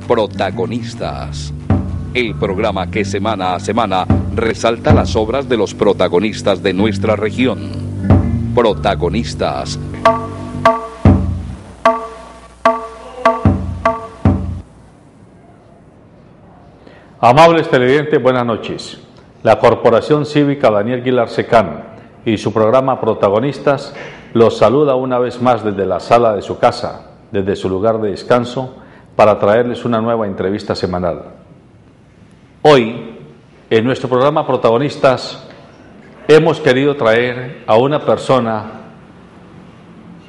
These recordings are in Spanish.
Protagonistas. El programa que semana a semana resalta las obras de los protagonistas de nuestra región. Protagonistas. Amables televidentes, buenas noches. La Corporación Cívica Daniel Guilar Secán y su programa Protagonistas los saluda una vez más desde la sala de su casa, desde su lugar de descanso, para traerles una nueva entrevista semanal. Hoy, en nuestro programa Protagonistas, hemos querido traer a una persona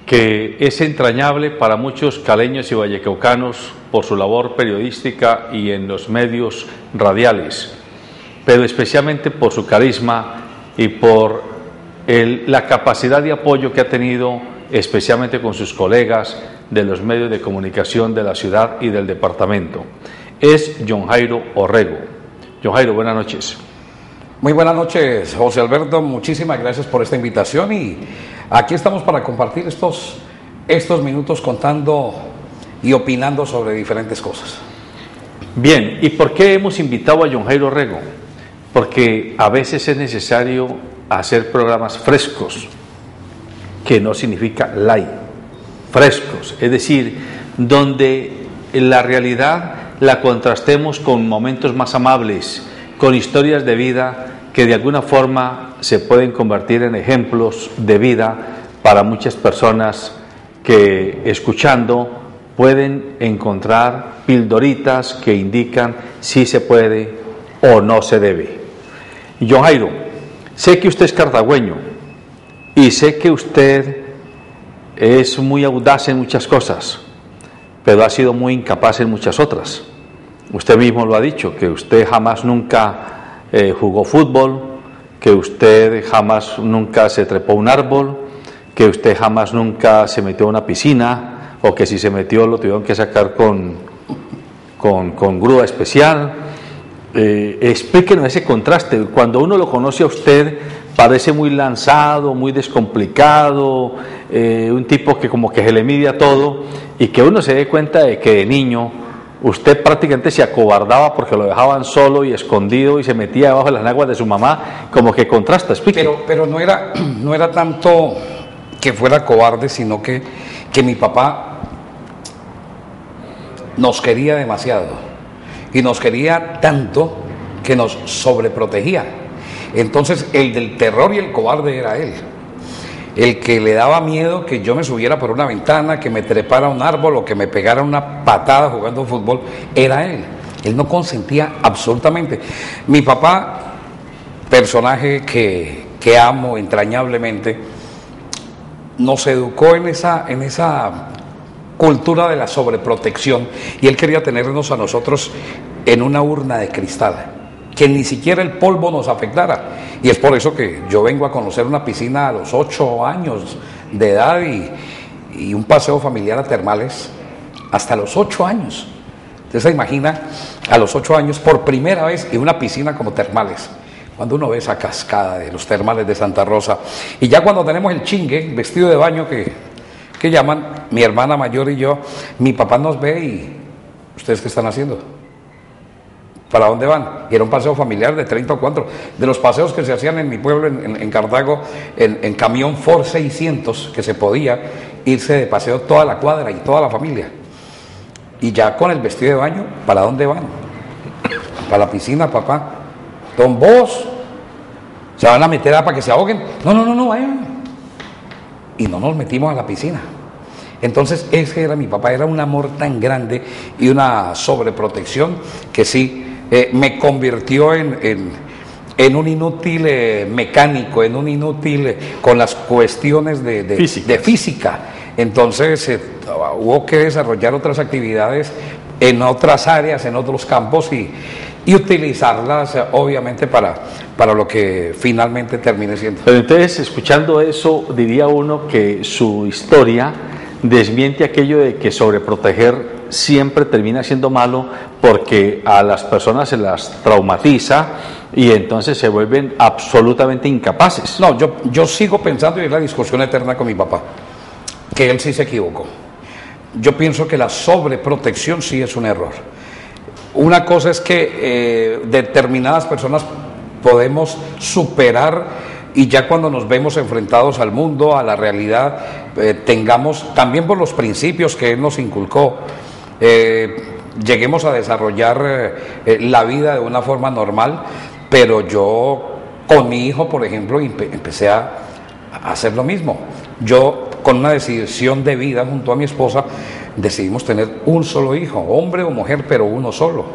que es entrañable para muchos caleños y vallecaucanos por su labor periodística y en los medios radiales, pero especialmente por su carisma y por la capacidad de apoyo que ha tenido especialmente con sus colegas de los medios de comunicación de la ciudad y del departamento. Es John Jairo Orrego. John Jairo, buenas noches. Muy buenas noches, José Alberto, muchísimas gracias por esta invitación y aquí estamos para compartir estos minutos contando y opinando sobre diferentes cosas. Bien, ¿y por qué hemos invitado a John Jairo Orrego? Porque a veces es necesario hacer programas frescos, que no significa light, frescos, es decir, donde la realidad la contrastemos con momentos más amables, con historias de vida que de alguna forma se pueden convertir en ejemplos de vida para muchas personas que escuchando pueden encontrar pildoritas que indican si se puede o no se debe. John Jairo, sé que usted es cartagüeño y sé que usted es muy audaz en muchas cosas, pero ha sido muy incapaz en muchas otras. Usted mismo lo ha dicho, que usted jamás nunca jugó fútbol, que usted jamás nunca se trepó a un árbol, que usted jamás nunca se metió a una piscina, o que si se metió lo tuvieron que sacar con grúa especial. Explíquenos ese contraste. Cuando uno lo conoce a usted, parece muy lanzado, muy descomplicado, un tipo que como que se le mide a todo, y que uno se dé cuenta de que de niño usted prácticamente se acobardaba porque lo dejaban solo y escondido y se metía debajo de las naguas de su mamá, como que contrasta. Explique. Pero no era tanto que fuera cobarde, sino que mi papá nos quería demasiado y nos quería tanto que nos sobreprotegía. Entonces el del terror y el cobarde era él, el que le daba miedo que yo me subiera por una ventana, que me trepara a un árbol o que me pegara una patada jugando fútbol, era él. Él no consentía absolutamente. Mi papá, personaje que amo entrañablemente, nos educó en esa cultura de la sobreprotección y él quería tenernos a nosotros en una urna de cristal, que ni siquiera el polvo nos afectara. Y es por eso que yo vengo a conocer una piscina a los 8 años de edad y un paseo familiar a termales hasta los 8 años. Usted se imagina a los 8 años por primera vez en una piscina como termales, cuando uno ve esa cascada de los termales de Santa Rosa. Y ya cuando tenemos el chingue, vestido de baño que llaman, mi hermana mayor y yo, mi papá nos ve y ¿ustedes qué están haciendo? ¿Para dónde van? Y era un paseo familiar de 30 o 4, de los paseos que se hacían en mi pueblo, en Cartago, en camión Ford 600, que se podía irse de paseo toda la cuadra y toda la familia. Y ya con el vestido de baño, ¿para dónde van? Para la piscina, papá. Don vos, ¿se van a meter para que se ahoguen? No, vayan. Y no nos metimos a la piscina. Entonces ese era mi papá, era un amor tan grande y una sobreprotección que sí me convirtió en un inútil mecánico, en un inútil con las cuestiones de física. Entonces hubo que desarrollar otras actividades en otras áreas, en otros campos y utilizarlas obviamente para lo que finalmente termine siendo. Pero entonces, escuchando eso, diría uno que su historia desmiente aquello de que sobreproteger siempre termina siendo malo, porque a las personas se las traumatiza y entonces se vuelven absolutamente incapaces. No, yo sigo pensando, y es la discusión eterna con mi papá, que él sí se equivocó. Yo pienso que la sobreprotección sí es un error. una cosa es que determinadas personas podemos superar, y ya cuando nos vemos enfrentados al mundo, a la realidad, tengamos, también por los principios que él nos inculcó, lleguemos a desarrollar la vida de una forma normal. Pero yo con mi hijo, por ejemplo, empecé a hacer lo mismo. Yo, con una decisión de vida junto a mi esposa, decidimos tener un solo hijo, hombre o mujer, pero uno solo.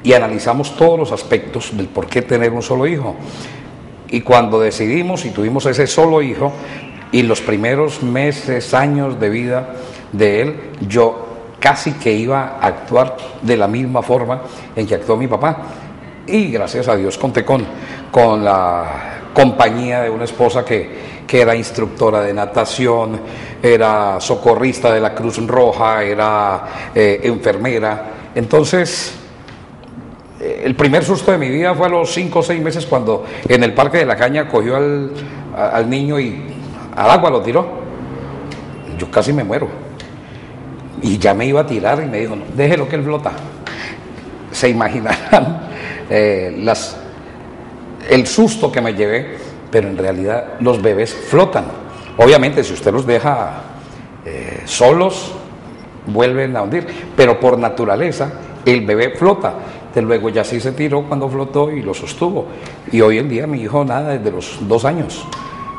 Y analizamos todos los aspectos del por qué tener un solo hijo. Y cuando decidimos y tuvimos ese solo hijo, y los primeros meses, años de vida de él, yo casi que iba a actuar de la misma forma en que actuó mi papá. Y gracias a Dios conté con la compañía de una esposa que era instructora de natación, era socorrista de la Cruz Roja, era enfermera. Entonces, el primer susto de mi vida fue a los 5 o 6 meses, cuando en el Parque de la Caña cogió al niño y al agua lo tiró. Yo casi me muero. Y ya me iba a tirar y me dijo, no, déjelo que él flota. Se imaginarán el susto que me llevé, pero en realidad los bebés flotan. Obviamente, si usted los deja solos, vuelven a hundir, pero por naturaleza el bebé flota. De luego ya sí se tiró cuando flotó y lo sostuvo. Y hoy en día mi hijo nada desde los 2 años,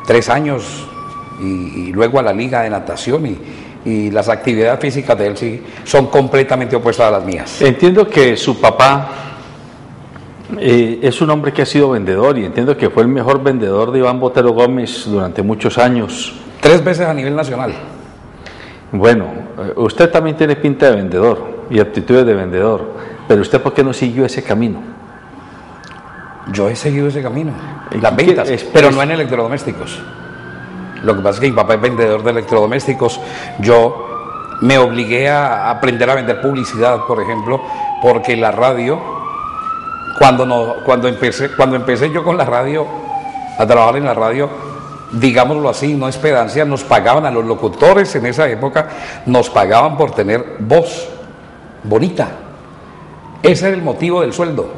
3 años, y luego a la liga de natación, y las actividades físicas de él sí son completamente opuestas a las mías. Entiendo que su papá es un hombre que ha sido vendedor, y entiendo que fue el mejor vendedor de Iván Botero Gómez durante muchos años. 3 veces a nivel nacional. Bueno, usted también tiene pinta de vendedor y aptitudes de vendedor, pero ¿usted por qué no siguió ese camino? Yo he seguido ese camino, las ventas, pero no en electrodomésticos. Lo que pasa es que mi papá es vendedor de electrodomésticos. Yo me obligué a aprender a vender publicidad, por ejemplo, porque la radio, cuando empecé yo con la radio, a trabajar en la radio, digámoslo así, no es pedancia, nos pagaban a los locutores en esa época, nos pagaban por tener voz bonita. Ese era el motivo del sueldo.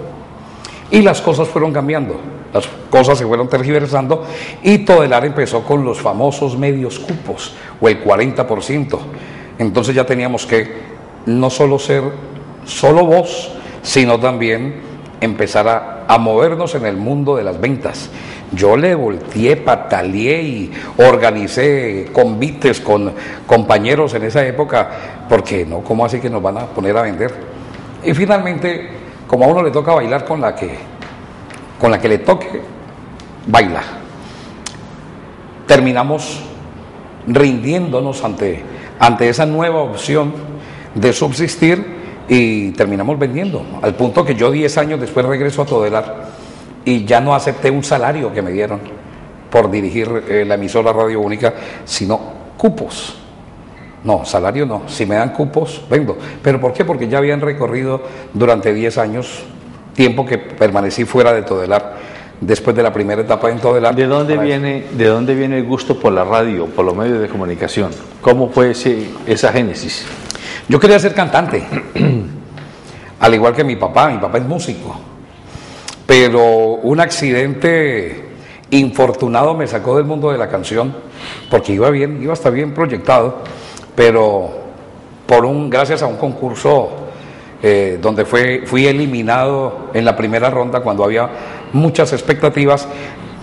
Y las cosas fueron cambiando, las cosas se fueron tergiversando, y Todelar empezó con los famosos medios cupos, o el 40%. Entonces ya teníamos que no solo ser solo voz, sino también empezar a movernos en el mundo de las ventas. Yo le volteé, pataleé y organicé convites con compañeros en esa época, porque no, ¿cómo así que nos van a poner a vender? Y finalmente, como a uno le toca bailar con la que le toque, baila. Terminamos rindiéndonos ante esa nueva opción de subsistir, y terminamos vendiendo, al punto que yo 10 años después regreso a Todelar y ya no acepté un salario que me dieron por dirigir la emisora Radio Única, sino cupos. No, salario no, si me dan cupos, vendo. ¿Pero por qué? Porque ya habían recorrido durante 10 años, tiempo que permanecí fuera de Todelar, después de la primera etapa en Todelar. ¿De dónde viene el gusto por la radio, por los medios de comunicación? ¿Cómo fue esa génesis? Yo quería ser cantante, al igual que mi papá es músico, pero un accidente infortunado me sacó del mundo de la canción, porque iba hasta bien proyectado, pero gracias a un concurso donde fui eliminado en la primera ronda cuando había muchas expectativas,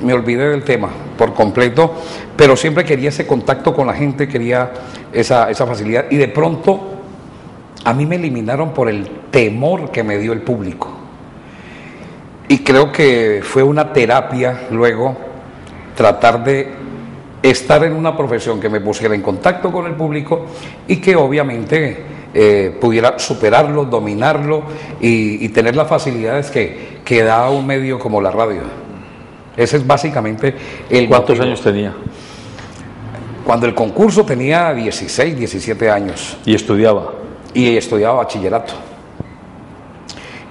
me olvidé del tema por completo, pero siempre quería ese contacto con la gente, quería esa facilidad, y de pronto a mí me eliminaron por el temor que me dio el público. Y creo que fue una terapia luego tratar de estar en una profesión que me pusiera en contacto con el público y que obviamente pudiera superarlo, dominarlo y tener las facilidades que da un medio como la radio. Ese es básicamente el ¿Cuántos motivo. años tenía? Cuando el concurso tenía 16, 17 años. ¿Y estudiaba? Y estudiaba bachillerato.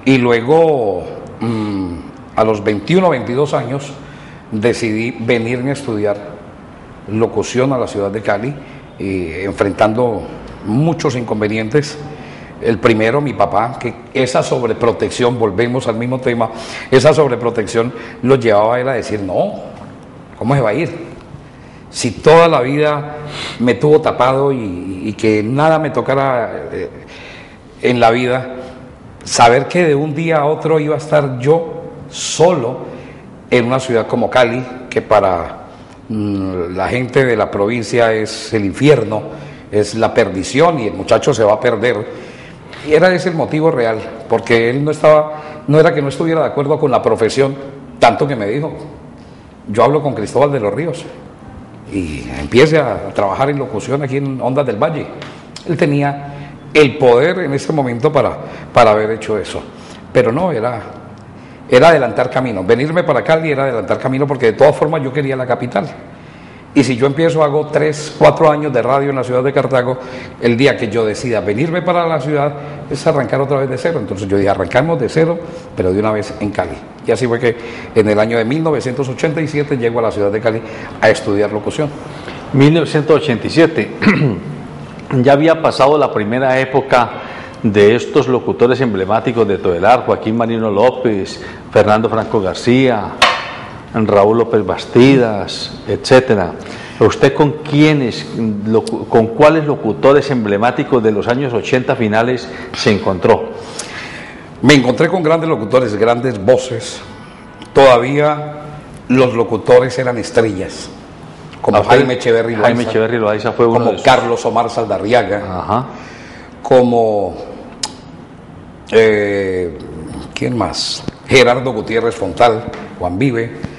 Y luego, a los 21 o 22 años, decidí venirme a estudiar locución a la ciudad de Cali, enfrentando muchos inconvenientes, El primero, mi papá, que esa sobreprotección, volvemos al mismo tema, esa sobreprotección lo llevaba a él a decir, no, ¿cómo se va a ir? Si toda la vida me tuvo tapado y que nada me tocara en la vida, saber que de un día a otro iba a estar yo solo en una ciudad como Cali, que para la gente de la provincia es el infierno, es la perdición y el muchacho se va a perder. Y era ese el motivo real, porque él no era que no estuviera de acuerdo con la profesión, tanto que me dijo, yo hablo con Cristóbal de los Ríos y empiece a trabajar en locución aquí en Ondas del Valle. Él tenía el poder en ese momento para haber hecho eso, pero no, era adelantar camino. Venirme para Cali era adelantar camino, porque de todas formas yo quería la capital. Y si yo hago 3, 4 años de radio en la ciudad de Cartago, el día que yo decida venirme para la ciudad es arrancar otra vez de cero. Entonces yo dije, arrancamos de cero, pero de una vez en Cali. Y así fue que en el año de 1987 llego a la ciudad de Cali a estudiar locución. 1987, ya había pasado la primera época de estos locutores emblemáticos de Todelar, Joaquín Marino López, Fernando Franco García, Raúl López Bastidas, etcétera. ¿Usted con cuáles locutores emblemáticos de los años 80 finales se encontró? Me encontré con grandes locutores, grandes voces. Todavía los locutores eran estrellas, como Jaime Echeverry Loaiza. Jaime Echeverry Loaiza fue uno como de esos. Carlos Omar Saldarriaga. Ajá. Como ¿quién más? Gerardo Gutiérrez Fontal, Juan Vive.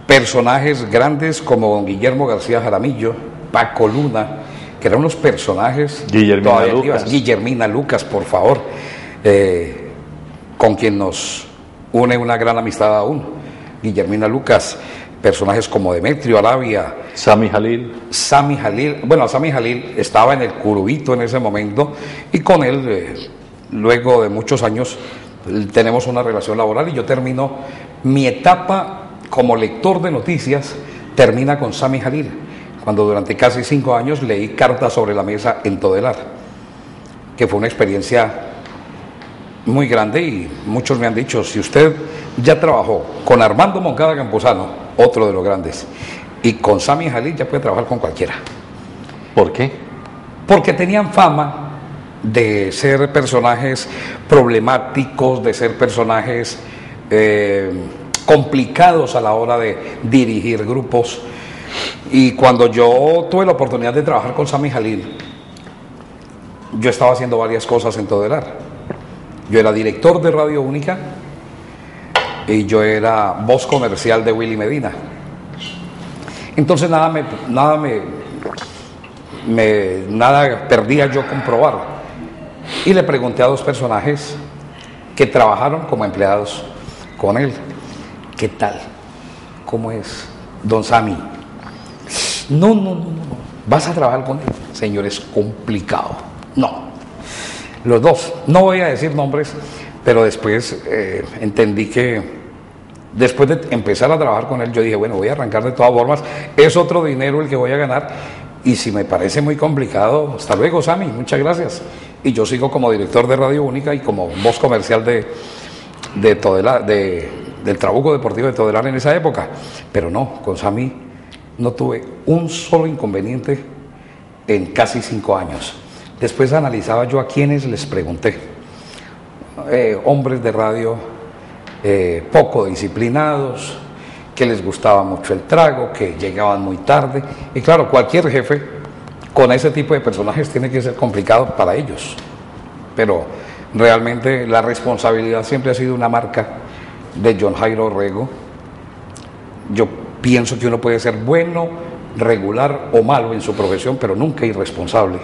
Personajes grandes como don Guillermo García Jaramillo, Paco Luna, que eran unos personajes. Guillermina Lucas, por favor, con quien nos une una gran amistad aún. Guillermina Lucas, personajes como Demetrio Arabia, Sami Jalil. Bueno, Sami Jalil estaba en el Curubito en ese momento, y con él, luego de muchos años, tenemos una relación laboral, y yo termino mi etapa como lector de noticias, termina con Sami Jalil, cuando durante casi 5 años leí Cartas sobre la Mesa en Todelar, que fue una experiencia muy grande, y muchos me han dicho, si usted ya trabajó con Armando Moncada Campuzano, otro de los grandes, y con Sami Jalil, ya puede trabajar con cualquiera. ¿Por qué? Porque tenían fama de ser personajes problemáticos, de ser personajes complicados a la hora de dirigir grupos. Y cuando yo tuve la oportunidad de trabajar con Sami Jalil, yo estaba haciendo varias cosas en Todelar. Yo era director de Radio Única y yo era voz comercial de Willy Medina. Entonces nada perdía yo comprobar. Y le pregunté a 2 personajes que trabajaron como empleados con él, ¿qué tal? ¿Cómo es don Sami? No, ¿vas a trabajar con él? Señor, es complicado. No. Los 2, no voy a decir nombres, pero después entendí que después de empezar a trabajar con él, yo dije, bueno, voy a arrancar de todas formas, es otro dinero el que voy a ganar, y si me parece muy complicado, hasta luego, Sami, muchas gracias. Y yo sigo como director de Radio Única y como voz comercial de Todelar, del Trabuco Deportivo de Todelar en esa época. Pero no, con Sami no tuve un solo inconveniente en casi 5 años. Después analizaba yo a quienes les pregunté. Hombres de radio poco disciplinados, que les gustaba mucho el trago, que llegaban muy tarde. Y claro, cualquier jefe con ese tipo de personajes tiene que ser complicado para ellos. Pero realmente la responsabilidad siempre ha sido una marca de John Jairo Rego. Yo pienso que uno puede ser bueno, regular o malo en su profesión, pero nunca irresponsable.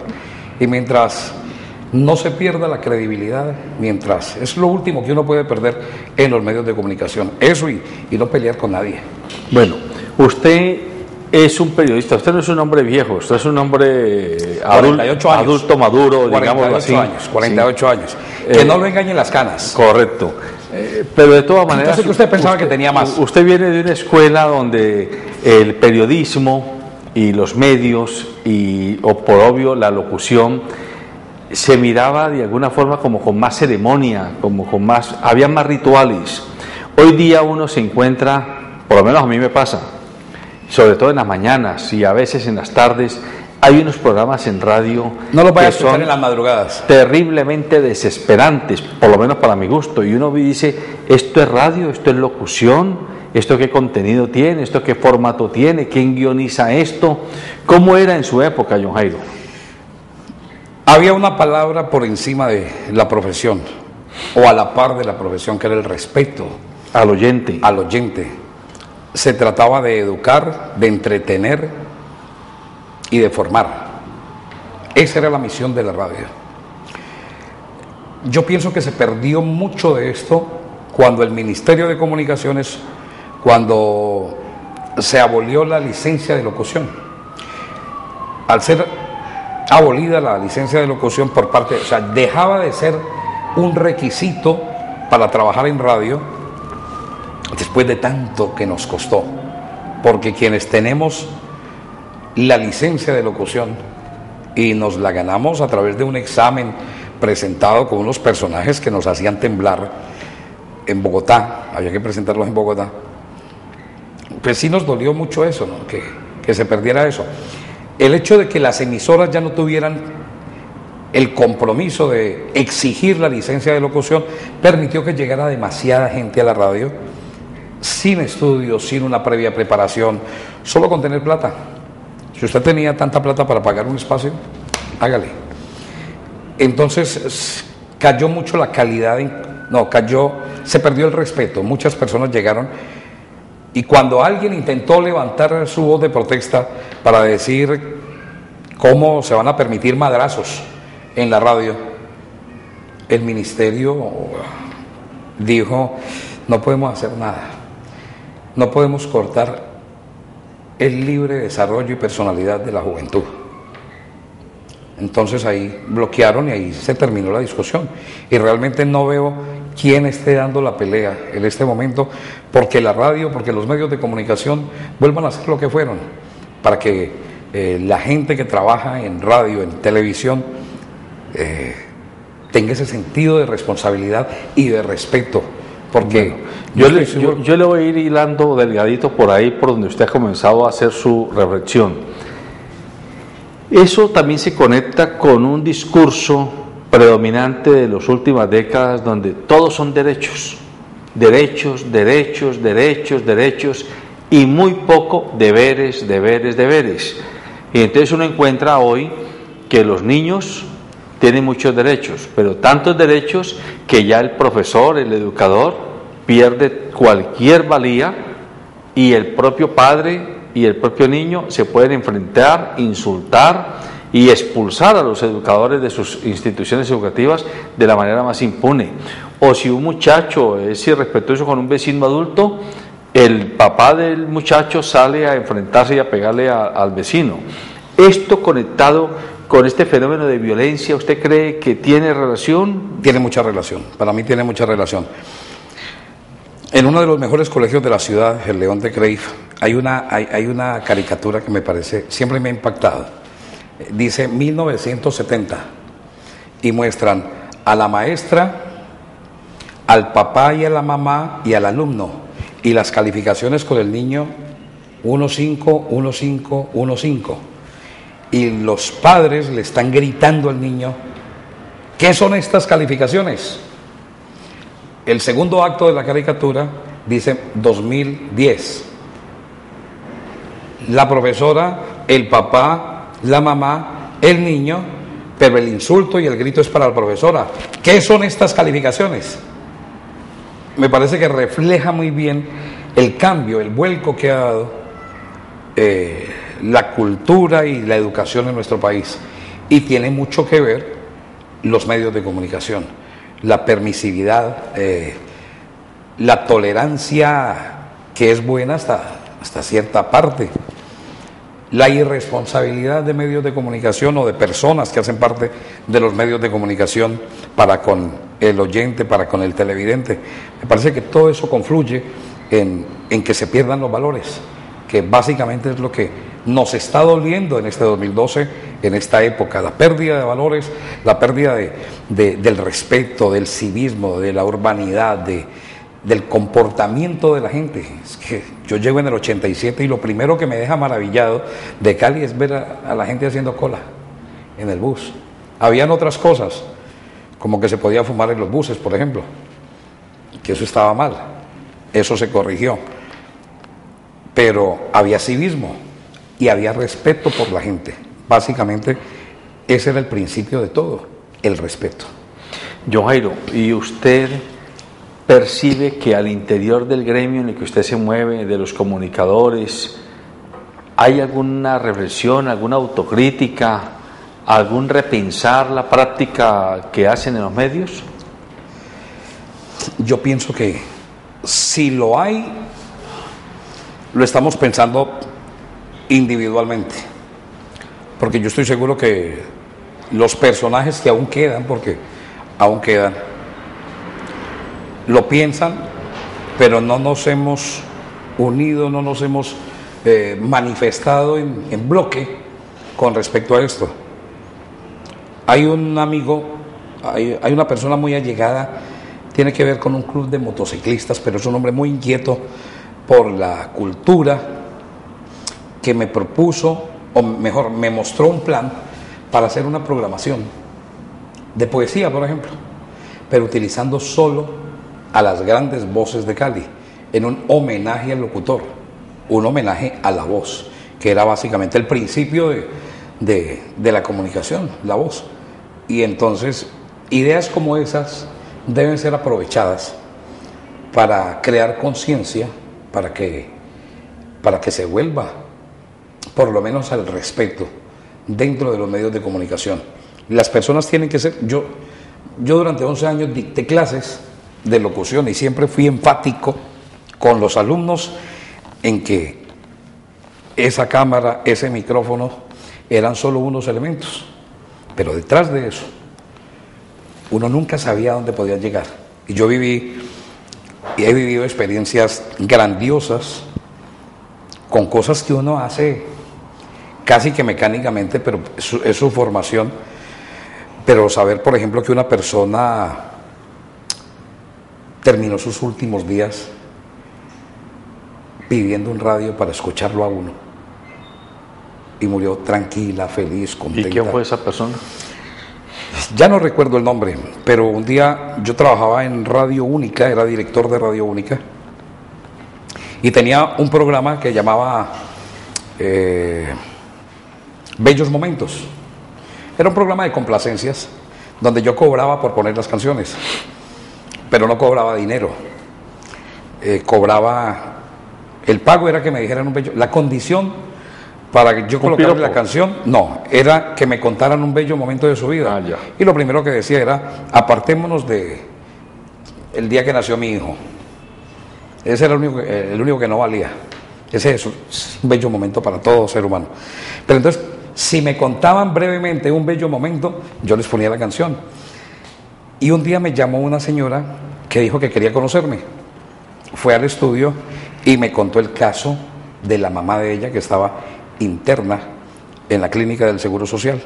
Y mientras no se pierda la credibilidad, mientras es lo último que uno puede perder en los medios de comunicación, eso y no pelear con nadie. Bueno, usted es un periodista, usted no es un hombre viejo, usted es un hombre adulto maduro, digamos así. 48 años. Que no lo engañen las canas. Correcto. Pero de todas maneras... Entonces, usted pensaba que tenía más. Usted viene de una escuela donde el periodismo y los medios, o por obvio la locución, se miraba de alguna forma como con más ceremonia, como con más, había más rituales. Hoy día uno se encuentra, por lo menos a mí me pasa, sobre todo en las mañanas y a veces en las tardes, hay unos programas en radio no los vaya a que escuchar son en las madrugadas, terriblemente desesperantes, por lo menos para mi gusto, y uno dice, esto es radio, esto es locución, esto qué contenido tiene, esto qué formato tiene, quién guioniza esto. ¿Cómo era en su época, John Jairo? había una palabra por encima de la profesión, o a la par de la profesión, que era el respeto Al oyente. al oyente. Se trataba de educar, de entretener y de formar. Esa era la misión de la radio. Yo pienso que se perdió mucho de esto cuando el Ministerio de Comunicaciones, cuando se abolió la licencia de locución. Al ser abolida la licencia de locución por parte, o sea, dejaba de ser un requisito para trabajar en radio, después de tanto que nos costó, porque quienes tenemos la licencia de locución y nos la ganamos a través de un examen presentado con unos personajes que nos hacían temblar en Bogotá, había que presentarlos en Bogotá, pues sí nos dolió mucho eso, ¿no? que se perdiera eso. El hecho de que las emisoras ya no tuvieran el compromiso de exigir la licencia de locución permitió que llegara demasiada gente a la radio sin estudios, sin una previa preparación, solo con tener plata. Si usted tenía tanta plata para pagar un espacio, hágale. Entonces cayó mucho la calidad, se perdió el respeto. Muchas personas llegaron y cuando alguien intentó levantar su voz de protesta para decir cómo se van a permitir madrazos en la radio, el ministerio dijo, no podemos hacer nada, no podemos cortar el libre desarrollo y personalidad de la juventud. Entonces ahí bloquearon y ahí se terminó la discusión. Y realmente no veo quién esté dando la pelea en este momento, porque la radio, porque los medios de comunicación vuelvan a ser lo que fueron, para que la gente que trabaja en radio, en televisión, tenga ese sentido de responsabilidad y de respeto. Porque bueno, yo le voy a ir hilando delgadito por ahí, por donde usted ha comenzado a hacer su reflexión. Eso también se conecta con un discurso predominante de las últimas décadas donde todos son derechos, derechos, derechos, derechos, derechos y muy poco deberes, deberes, deberes. Y entonces uno encuentra hoy que los niños tienen muchos derechos, pero tantos derechos que ya el profesor, el educador, pierde cualquier valía y el propio padre y el propio niño se pueden enfrentar, insultar y expulsar a los educadores de sus instituciones educativas de la manera más impune. O si un muchacho es irrespetuoso con un vecino adulto, el papá del muchacho sale a enfrentarse y a pegarle al vecino. Esto conectado con este fenómeno de violencia, ¿usted cree que tiene relación? Tiene mucha relación, para mí tiene mucha relación. En uno de los mejores colegios de la ciudad, el León de Creyff, hay una caricatura que me parece, siempre me ha impactado. Dice 1970 y muestran a la maestra, al papá y a la mamá y al alumno y las calificaciones con el niño 1.5, 1.5, 1.5 y los padres le están gritando al niño, ¿qué son estas calificaciones? El segundo acto de la caricatura dice 2010. La profesora, el papá, la mamá, el niño, pero el insulto y el grito es para la profesora. ¿Qué son estas calificaciones? Me parece que refleja muy bien el cambio, el vuelco que ha dado la cultura y la educación en nuestro país. Y tiene mucho que ver los medios de comunicación, la permisividad, la tolerancia que es buena hasta cierta parte, la irresponsabilidad de medios de comunicación o de personas que hacen parte de los medios de comunicación para con el oyente, para con el televidente. Me parece que todo eso confluye en que se pierdan los valores, que básicamente es lo que nos está doliendo en este 2012, en esta época, la pérdida de valores, la pérdida del respeto, del civismo, de la urbanidad, del comportamiento de la gente. Es que yo llego en el 87 y lo primero que me deja maravillado de Cali es ver a la gente haciendo cola en el bus. Habían otras cosas, como que se podía fumar en los buses, por ejemplo, que eso estaba mal, eso se corrigió, pero había civismo y había respeto por la gente. Básicamente ese era el principio de todo, el respeto. John Jairo, ¿y usted percibe que al interior del gremio en el que usted se mueve, de los comunicadores, hay alguna reflexión, alguna autocrítica, algún repensar la práctica que hacen en los medios? Yo pienso que si lo hay, lo estamos pensando individualmente, porque yo estoy seguro que los personajes que aún quedan, porque aún quedan, lo piensan, pero no nos hemos unido, no nos hemos manifestado en bloque con respecto a esto. Hay un amigo, hay una persona muy allegada, tiene que ver con un club de motociclistas, pero es un hombre muy inquieto por la cultura, que me propuso, o mejor, me mostró un plan para hacer una programación de poesía, por ejemplo, pero utilizando solo a las grandes voces de Cali, en un homenaje al locutor, un homenaje a la voz, que era básicamente el principio de la comunicación, la voz. Y entonces, ideas como esas deben ser aprovechadas para crear conciencia, para que se vuelva por lo menos al respeto dentro de los medios de comunicación. Las personas tienen que ser... Yo durante 11 años dicté clases de locución y siempre fui enfático con los alumnos en que esa cámara, ese micrófono eran solo unos elementos, pero detrás de eso uno nunca sabía a dónde podía llegar. Y yo viví y he vivido experiencias grandiosas con cosas que uno hace casi que mecánicamente, pero es su formación. Pero saber, por ejemplo, que una persona terminó sus últimos días pidiendo un radio para escucharlo a uno y murió tranquila, feliz, contenta. ¿Y quién fue esa persona? Ya no recuerdo el nombre, pero un día yo trabajaba en Radio Única, era director de Radio Única, y tenía un programa que llamaba Bellos Momentos. Era un programa de complacencias donde yo cobraba por poner las canciones, pero no cobraba dinero. El pago era que me dijeran un bello, la condición para que yo colocara la canción, no, era que me contaran un bello momento de su vida. Ya. Y lo primero que decía era, apartémonos de el día que nació mi hijo. Ese era el único que no valía. Ese es un bello momento para todo ser humano. Pero entonces, si me contaban brevemente un bello momento, yo les ponía la canción. Y un día me llamó una señora que dijo que quería conocerme. Fue al estudio y me contó el caso de la mamá de ella que estaba interna en la clínica del Seguro Social.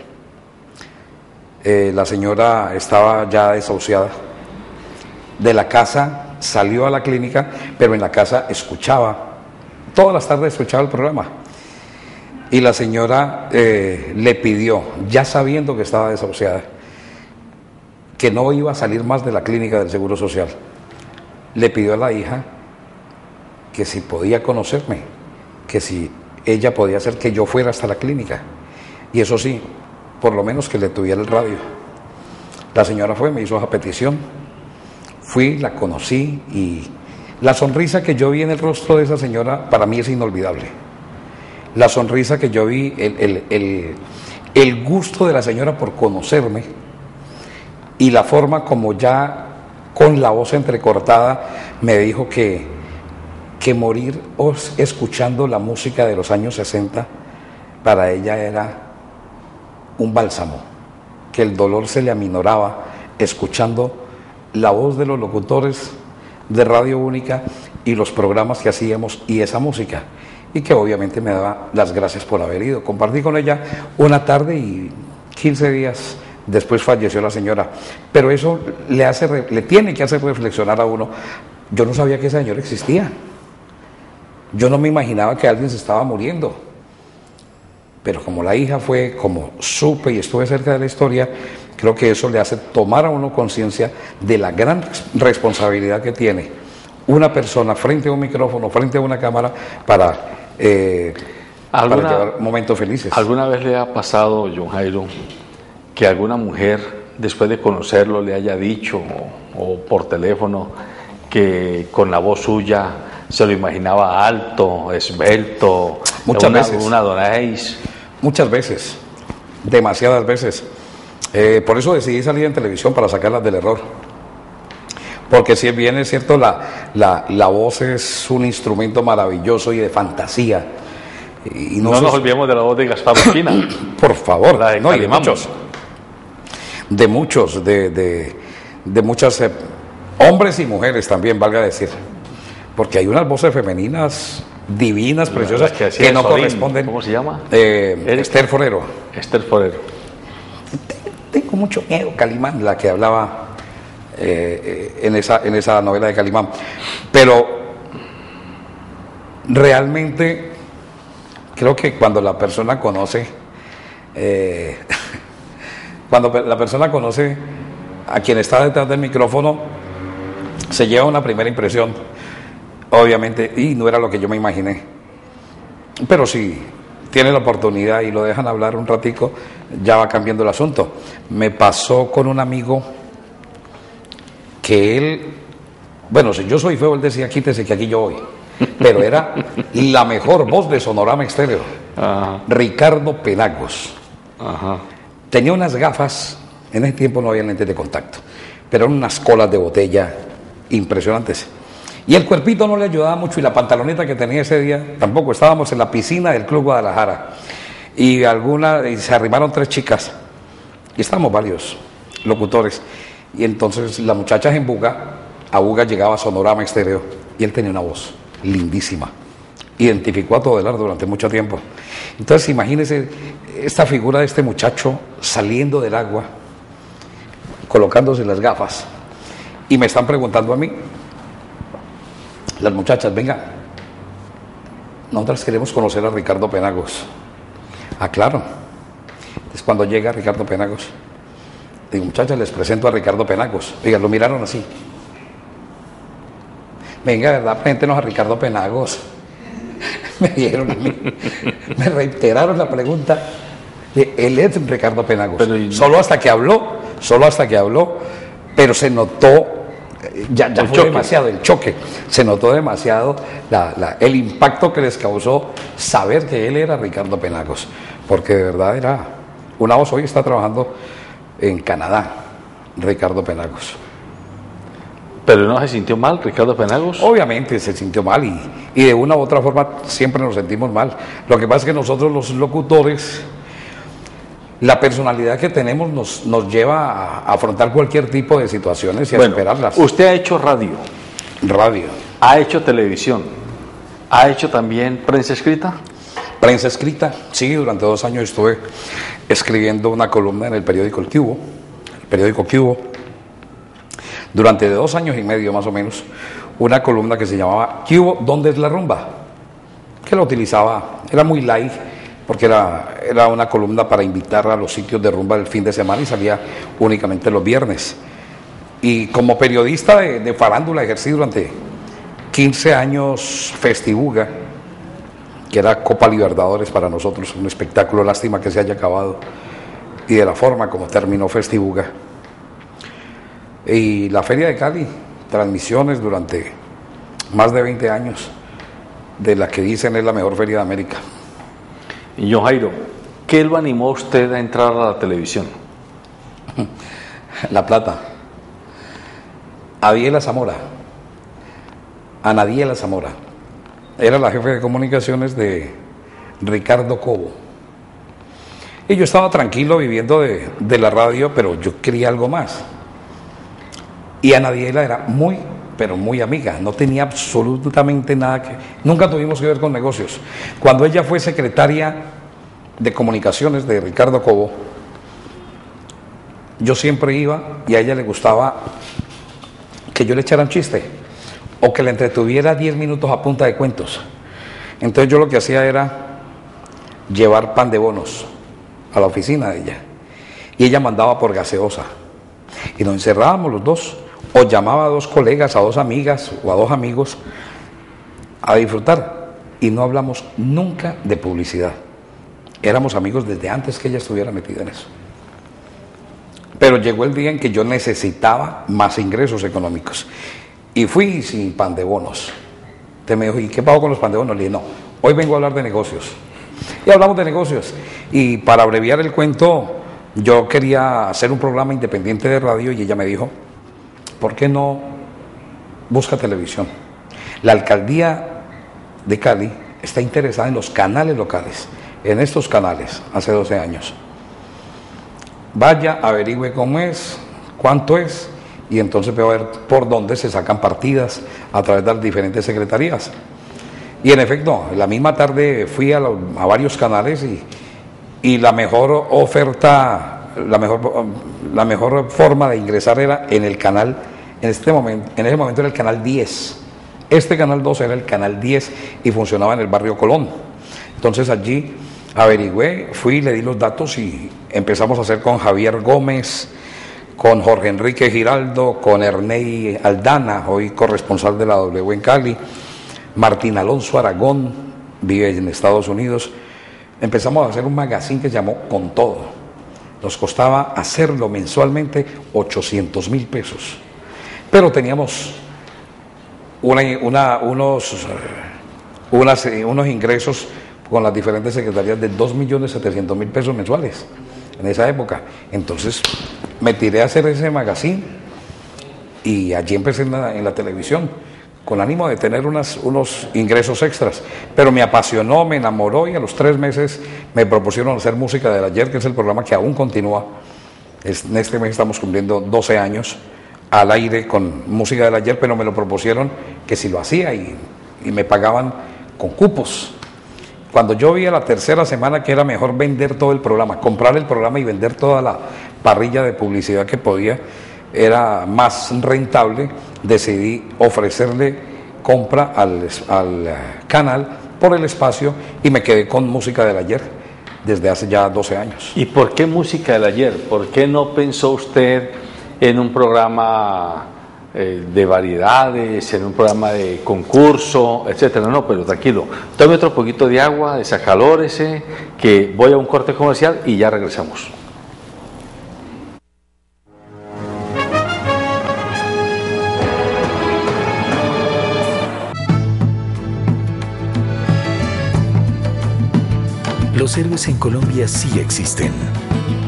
La señora estaba ya desahuciada. De la casa salió a la clínica, pero en la casa escuchaba, todas las tardes escuchaba el programa. Y la señora le pidió, ya sabiendo que estaba desahuciada, que no iba a salir más de la clínica del Seguro Social. Le pidió a la hija que si podía conocerme, que si ella podía hacer que yo fuera hasta la clínica. Y eso sí, por lo menos que le tuviera el radio. La señora fue, me hizo esa petición. Fui, la conocí y la sonrisa que yo vi en el rostro de esa señora para mí es inolvidable. La sonrisa que yo vi, el gusto de la señora por conocerme y la forma como ya con la voz entrecortada me dijo que morir escuchando la música de los años 60 para ella era un bálsamo, que el dolor se le aminoraba escuchando la voz de los locutores de Radio Única y los programas que hacíamos y esa música. y que obviamente me daba las gracias por haber ido. Compartí con ella una tarde y 15 días después falleció la señora. Pero eso le tiene que hacer reflexionar a uno. Yo no sabía que esa señora existía. Yo no me imaginaba que alguien se estaba muriendo. Pero como la hija fue, como supe y estuve cerca de la historia, creo que eso le hace tomar a uno conciencia de la gran responsabilidad que tiene una persona frente a un micrófono, frente a una cámara, para llevar momentos felices. ¿Alguna vez le ha pasado, John Jairo, que alguna mujer, después de conocerlo, le haya dicho, o por teléfono, que con la voz suya se lo imaginaba alto, esbelto, muchas veces, una Adonis? Muchas veces, demasiadas veces. Por eso decidí salir en televisión, para sacarlas del error. Porque si bien es cierto, la voz es un instrumento maravilloso y de fantasía. Y no nos olvidemos de la voz de Gaspar Ospina. Por favor, la de no, y de muchas hombres y mujeres también, valga decir. Porque hay unas voces femeninas divinas, preciosas, que no corresponden. ¿Cómo se llama? Esther Forero. Esther Forero. Tengo mucho miedo, Calimán, la que hablaba en esa novela de Calimán. Pero realmente creo que cuando la persona conoce a quien está detrás del micrófono, se lleva una primera impresión, obviamente, y no era lo que yo me imaginé. Pero si tiene la oportunidad y lo dejan hablar un ratico, ya va cambiando el asunto. Me pasó con un amigo que él, bueno, si yo soy feo, él decía, quítese que aquí yo voy. Pero era la mejor voz de Sonorama Estéreo. Ajá. Ricardo Penagos. Ajá. Tenía unas gafas, en ese tiempo no había lentes de contacto, pero eran unas colas de botella impresionantes. Y el cuerpito no le ayudaba mucho, y la pantaloneta que tenía ese día tampoco. Estábamos en la piscina del Club Guadalajara y se arrimaron 3 chicas y estábamos varios locutores, y entonces la muchacha en Buga, a Buga llegaba Sonorama Estéreo, y él tenía una voz lindísima, identificó a Todelar durante mucho tiempo. Entonces imagínense esta figura de este muchacho saliendo del agua, colocándose las gafas, y me están preguntando a mí las muchachas, venga, nosotras queremos conocer a Ricardo Penagos. Ah, claro. Entonces cuando llega Ricardo Penagos, digo, muchachas, les presento a Ricardo Penagos. Oiga, lo miraron así. Venga, ¿verdad? Preséntenos a Ricardo Penagos. Me dijeron a mí, me reiteraron la pregunta. Él es Ricardo Penagos. Solo hasta que habló, pero se notó, ya fue choque. Demasiado el choque, se notó demasiado el impacto que les causó saber que él era Ricardo Penagos, porque de verdad era una voz. Hoy está trabajando en Canadá, Ricardo Penagos. ¿Pero no se sintió mal Ricardo Penagos? Obviamente se sintió mal, y de una u otra forma siempre nos sentimos mal. Lo que pasa es que nosotros los locutores, la personalidad que tenemos nos lleva a afrontar cualquier tipo de situaciones y a superarlas. Usted ha hecho radio. Ha hecho televisión. ¿Ha hecho también prensa escrita? Prensa escrita, sí, durante 2 años estuve escribiendo una columna en el periódico Cubo. Durante 2 años y medio más o menos, una columna que se llamaba Cubo, ¿dónde es la rumba? Que la utilizaba, era muy light, porque era una columna para invitar a los sitios de rumba el fin de semana, y salía únicamente los viernes. Y como periodista de farándula ejercí durante 15 años Festibuga, que era Copa Libertadores para nosotros, un espectáculo, lástima que se haya acabado, y de la forma como terminó Festibuga. Y la Feria de Cali, transmisiones durante más de 20 años, de la que dicen es la mejor feria de América. Y John Jairo, ¿qué lo animó a usted a entrar a la televisión? La plata. Anadiela Zamora. Era la jefe de comunicaciones de Ricardo Cobo. Y yo estaba tranquilo viviendo de la radio, pero yo quería algo más. Y Anadiela era muy pero muy amiga, no tenía absolutamente nada que... Nunca tuvimos que ver con negocios. Cuando ella fue secretaria de comunicaciones de Ricardo Cobo, yo siempre iba y a ella le gustaba que yo le echara un chiste o que le entretuviera 10 minutos a punta de cuentos. Entonces yo lo que hacía era llevar pan de bonos a la oficina de ella y ella mandaba por gaseosa y nos encerrábamos los dos, o llamaba a 2 colegas, a 2 amigas o a 2 amigos a disfrutar, y no hablamos nunca de publicidad. Éramos amigos desde antes que ella estuviera metida en eso. Pero llegó el día en que yo necesitaba más ingresos económicos y fui sin pan de bonos. Usted me dijo, ¿y qué pago con los pan de bonos? Le dije, no, hoy vengo a hablar de negocios. Y hablamos de negocios. Y para abreviar el cuento, yo quería hacer un programa independiente de radio y ella me dijo, ¿por qué no busca televisión? La alcaldía de Cali está interesada en los canales locales, en estos canales, hace 12 años. Vaya, averigüe cómo es, cuánto es, y entonces voy a ver por dónde se sacan partidas a través de las diferentes secretarías. Y en efecto, la misma tarde fui a varios canales y la mejor oferta, la mejor forma de ingresar era en el canal, en ese momento era el canal 10. Este canal 2 era el canal 10 y funcionaba en el barrio Colón. Entonces allí averigüé, fui, le di los datos y empezamos a hacer con Javier Gómez, con Jorge Enrique Giraldo, con Ernei Aldana, hoy corresponsal de la W en Cali, Martín Alonso Aragón, vive en Estados Unidos. Empezamos a hacer un magazine que se llamó Con Todo. Nos costaba hacerlo mensualmente 800.000 pesos. Pero teníamos unos ingresos con las diferentes secretarías de 2.700.000 pesos mensuales en esa época. Entonces me tiré a hacer ese magazine y allí empecé en la televisión, con ánimo de tener unos ingresos extras. Pero me apasionó, me enamoró y a los 3 meses me propusieron hacer Música del Ayer, que es el programa que aún continúa. En este mes estamos cumpliendo 12 años al aire con Música del Ayer, pero me lo propusieron que si lo hacía y me pagaban con cupos. Cuando yo vi a la tercera semana que era mejor vender todo el programa, comprar el programa y vender toda la parrilla de publicidad que podía, era más rentable, decidí ofrecerle compra al canal por el espacio y me quedé con Música del Ayer desde hace ya 12 años. ¿Y por qué Música del Ayer? ¿Por qué no pensó usted en un programa de variedades, en un programa de concurso, etcétera? No, pero tranquilo, tome otro poquito de agua, desacalórese, que voy a un corte comercial y ya regresamos. Los héroes en Colombia sí existen.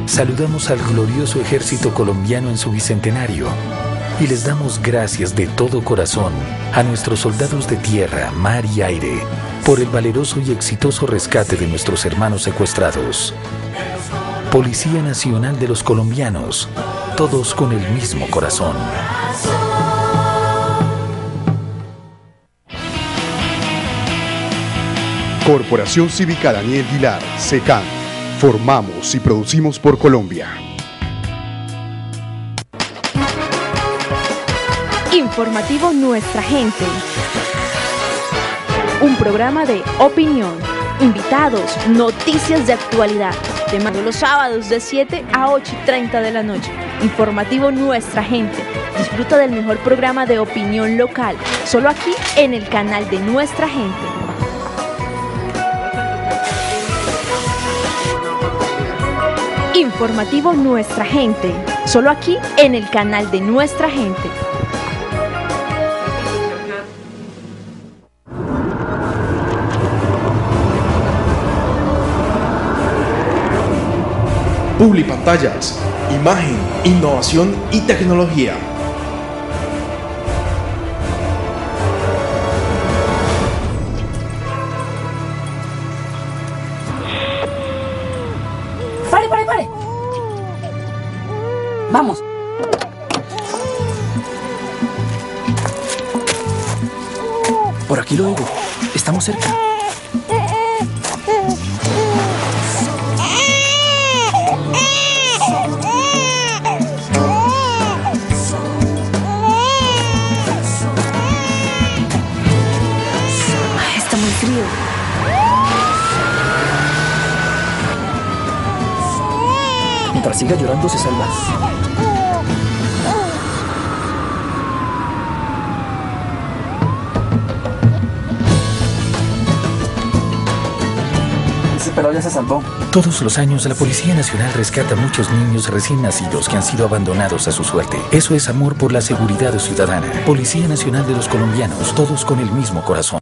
Saludamos al glorioso ejército colombiano en su bicentenario y les damos gracias de todo corazón a nuestros soldados de tierra, mar y aire por el valeroso y exitoso rescate de nuestros hermanos secuestrados. Policía Nacional de los Colombianos, todos con el mismo corazón. Corporación Cívica Daniel Vilar, SECAN. Formamos y producimos por Colombia. Informativo Nuestra Gente. Un programa de opinión, invitados, noticias de actualidad. De los sábados de 7 a 8:30 de la noche. Informativo Nuestra Gente. Disfruta del mejor programa de opinión local, solo aquí en el canal de Nuestra Gente. Informativo Nuestra Gente, solo aquí en el canal de Nuestra Gente. Publipantallas, imagen, innovación y tecnología. ¡Pare! Vamos. Por aquí lo oigo. Estamos cerca. Está muy frío. Mientras siga llorando, se salva. Pero ya se salvó. Todos los años la Policía Nacional rescata a muchos niños recién nacidos que han sido abandonados a su suerte. Eso es amor por la seguridad ciudadana. Policía Nacional de los Colombianos, todos con el mismo corazón.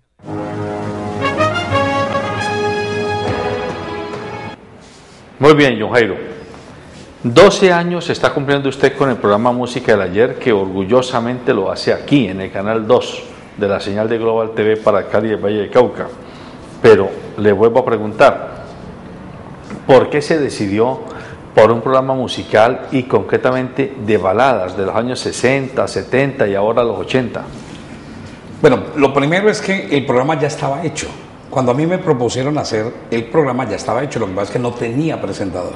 Muy bien, John Jairo. 12 años está cumpliendo usted con el programa Música del Ayer, que orgullosamente lo hace aquí, en el canal 2 de la señal de Global TV para Cali y el Valle del Cauca. Pero le vuelvo a preguntar, ¿por qué se decidió por un programa musical y concretamente de baladas de los años 60, 70 y ahora los 80? Bueno, lo primero es que el programa ya estaba hecho. Cuando a mí me propusieron hacer el programa ya estaba hecho, lo que pasa es que no tenía presentador.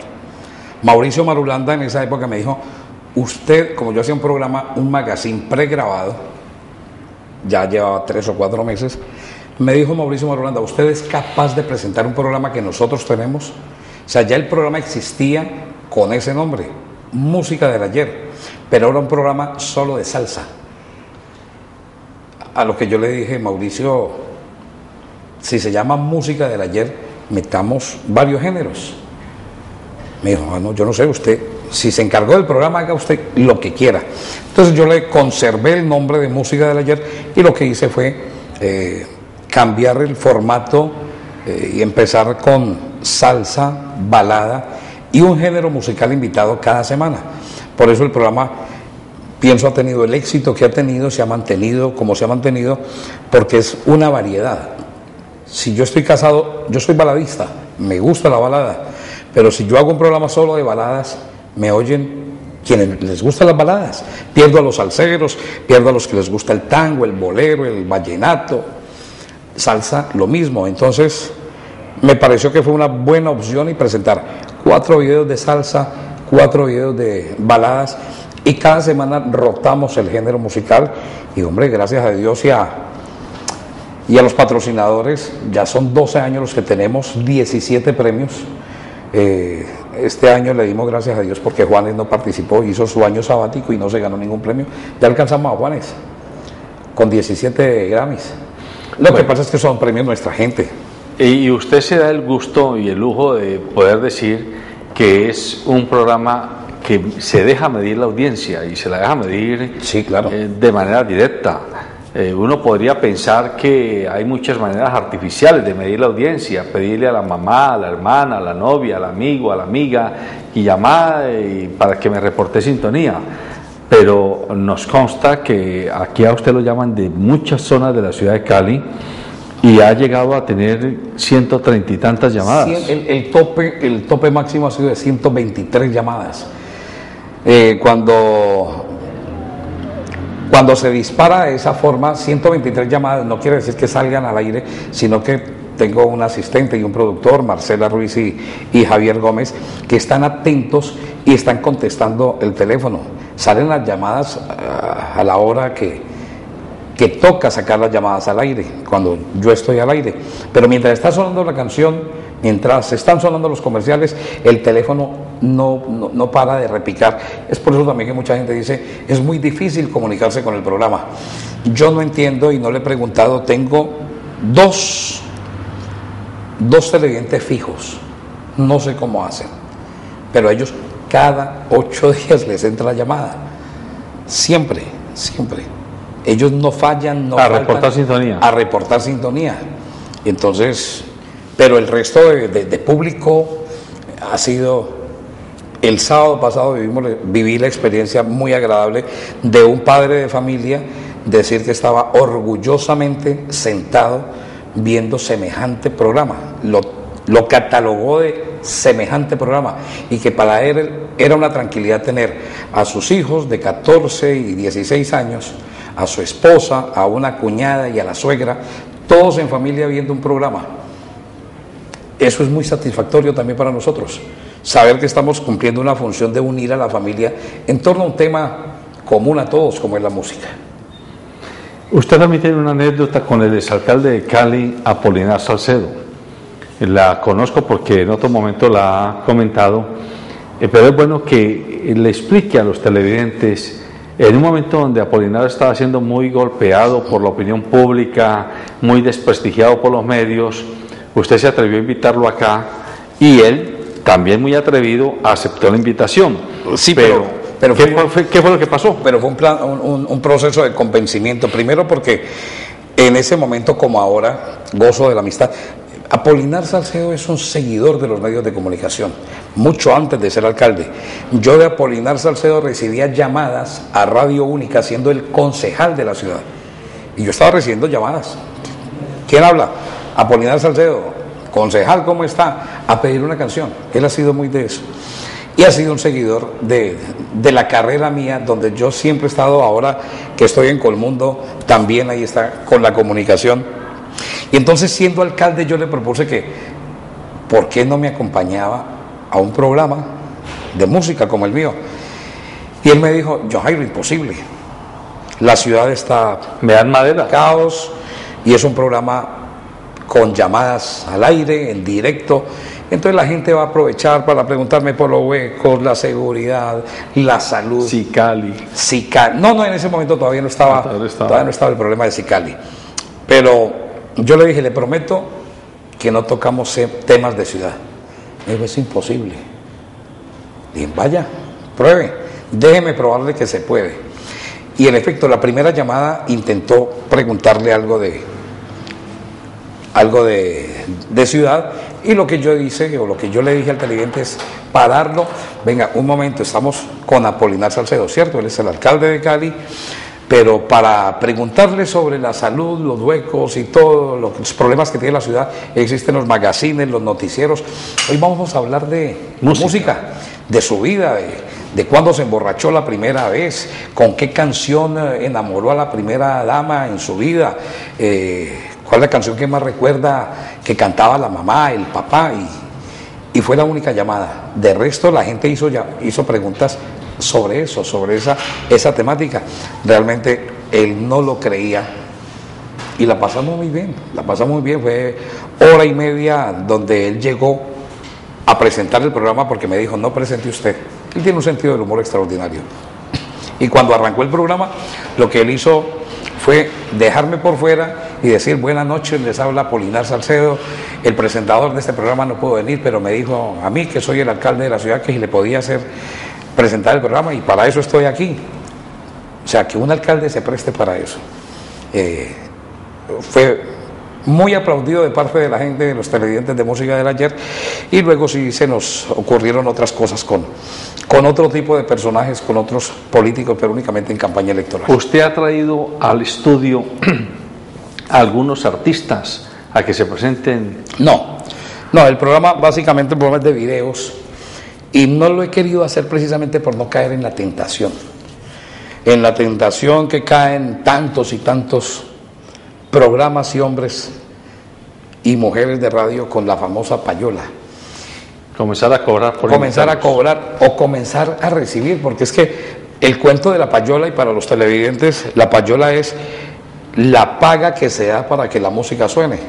Mauricio Marulanda en esa época me dijo, usted, como yo hacía un programa, un magazine pregrabado, ya llevaba 3 o 4 meses, me dijo Mauricio Marulanda, ¿usted es capaz de presentar un programa que nosotros tenemos? O sea, ya el programa existía con ese nombre, Música del Ayer, pero era un programa solo de salsa. A lo que yo le dije, Mauricio, si se llama Música del Ayer, metamos varios géneros. Me dijo, bueno, yo no sé, usted, si se encargó del programa, haga usted lo que quiera. Entonces yo le conservé el nombre de Música del Ayer y lo que hice fue cambiar el formato y empezar con salsa, balada y un género musical invitado cada semana. Por eso el programa, pienso, ha tenido el éxito que ha tenido, se ha mantenido como se ha mantenido, porque es una variedad. Si yo estoy casado, yo soy baladista, me gusta la balada, pero si yo hago un programa solo de baladas, me oyen quienes les gustan las baladas. Pierdo a los salseros, pierdo a los que les gusta el tango, el bolero, el vallenato, salsa, lo mismo. Entonces me pareció que fue una buena opción y presentar 4 videos de salsa, 4 videos de baladas, y cada semana rotamos el género musical. Y hombre, gracias a Dios y a los patrocinadores, ya son 12 años los que tenemos, 17 premios. Este año le dimos gracias a Dios porque Juanes no participó, hizo su año sabático y no se ganó ningún premio. Ya alcanzamos a Juanes con 17 Grammys. Lo que pasa es que son premios nuestra gente. Y usted se da el gusto y el lujo de poder decir que es un programa que se deja medir la audiencia y se la deja medir, sí, claro, de manera directa. Uno podría pensar que hay muchas maneras artificiales de medir la audiencia, pedirle a la mamá, a la hermana, a la novia, al amigo, a la amiga y llamar para que me reporte sintonía. Pero nos consta que aquí a usted lo llaman de muchas zonas de la ciudad de Cali y ha llegado a tener 130 y tantas llamadas. Sí, el tope máximo ha sido de 123 llamadas. Cuando se dispara de esa forma, 123 llamadas, no quiere decir que salgan al aire, sino que tengo un asistente y un productor, Marcela Ruiz y Javier Gómez, que están atentos y están contestando el teléfono. Salen las llamadas a la hora que toca sacar las llamadas al aire, cuando yo estoy al aire. Pero mientras está sonando la canción, mientras están sonando los comerciales, el teléfono no para de repicar. Es por eso también que mucha gente dice, es muy difícil comunicarse con el programa. Yo no entiendo y no le he preguntado, tengo dos televidentes fijos, no sé cómo hacen, pero a ellos cada 8 días les entra la llamada, siempre. Ellos no fallan, no faltan, reportar sintonía. A reportar sintonía. Entonces, pero el resto de público ha sido... El sábado pasado viví la experiencia muy agradable de un padre de familia decir que estaba orgullosamente sentado viendo semejante programa. Lo catalogó de semejante programa y que para él era una tranquilidad tener a sus hijos de 14 y 16 años a su esposa, a una cuñada y a la suegra, todos en familia viendo un programa. Eso es muy satisfactorio también para nosotros, saber que estamos cumpliendo una función de unir a la familia en torno a un tema común a todos, como es la música. Usted también tiene una anécdota con el exalcalde de Cali, Apolinar Salcedo. La conozco porque en otro momento la ha comentado, pero es bueno que le explique a los televidentes, en un momento donde Apolinar estaba siendo muy golpeado por la opinión pública, muy desprestigiado por los medios, usted se atrevió a invitarlo acá y él, también muy atrevido, aceptó la invitación. Sí, pero ¿qué fue lo que pasó? Pero fue un proceso de convencimiento. Primero porque en ese momento como ahora gozo de la amistad. Apolinar Salcedo es un seguidor de los medios de comunicación, mucho antes de ser alcalde. Yo de Apolinar Salcedo recibía llamadas a Radio Única siendo el concejal de la ciudad. Y yo estaba recibiendo llamadas. ¿Quién habla? Apolinar Salcedo, concejal, ¿cómo está? A pedir una canción. Él ha sido muy de eso. Y ha sido un seguidor de la carrera mía, donde yo siempre he estado, ahora que estoy en Colmundo, también ahí está con la comunicación. Y entonces, siendo alcalde, yo le propuse que, ¿por qué no me acompañaba a un programa de música como el mío? Y él me dijo, John Jairo, imposible. La ciudad está... ¿Me dan madera? Caos, y es un programa con llamadas al aire, en directo. Entonces la gente va a aprovechar para preguntarme por los huecos, la seguridad, la salud. Sicali. No, en ese momento todavía no estaba el problema de Sicali. Pero yo le dije, le prometo que no tocamos temas de ciudad. Me dijo, es imposible. Dije, vaya, pruebe, déjeme probarle que se puede. Y en efecto, la primera llamada intentó preguntarle algo de ciudad, y lo que yo hice, o lo que yo le dije al televidente es pararlo. Venga, un momento, estamos con Apolinar Salcedo, ¿cierto? Él es el alcalde de Cali, pero para preguntarle sobre la salud, los huecos y todos los problemas que tiene la ciudad, existen los magazines, los noticieros. Hoy vamos a hablar de música, de su vida, de cuándo se emborrachó la primera vez, con qué canción enamoró a la primera dama en su vida, cuál es la canción que más recuerda que cantaba la mamá, el papá, y fue la única llamada. De resto la gente hizo preguntas sobre eso, sobre esa temática. Realmente él no lo creía y la pasamos muy bien, fue hora y media donde él llegó a presentar el programa, porque me dijo, no presente usted. Él tiene un sentido del humor extraordinario. Y cuando arrancó el programa, lo que él hizo fue dejarme por fuera y decir, buenas noches, les habla Apolinar Salcedo, el presentador de este programa no pudo venir, pero me dijo a mí, que soy el alcalde de la ciudad, que si le podía presentar el programa, y para eso estoy aquí. O sea, que un alcalde se preste para eso. Fue muy aplaudido de parte de la gente, de los televidentes de Música del Ayer, y luego sí se nos ocurrieron otras cosas con otro tipo de personajes, con otros políticos, pero únicamente en campaña electoral. ¿Usted ha traído al estudio a algunos artistas a que se presenten? No, el programa básicamente es de videos, y no lo he querido hacer precisamente por no caer en la tentación que caen tantos y tantos programas y hombres y mujeres de radio con la famosa payola. Comenzar a cobrar por comenzar a cobrar o comenzar a recibir, porque es que el cuento de la payola, y para los televidentes, la payola es la paga que se da para que la música suene.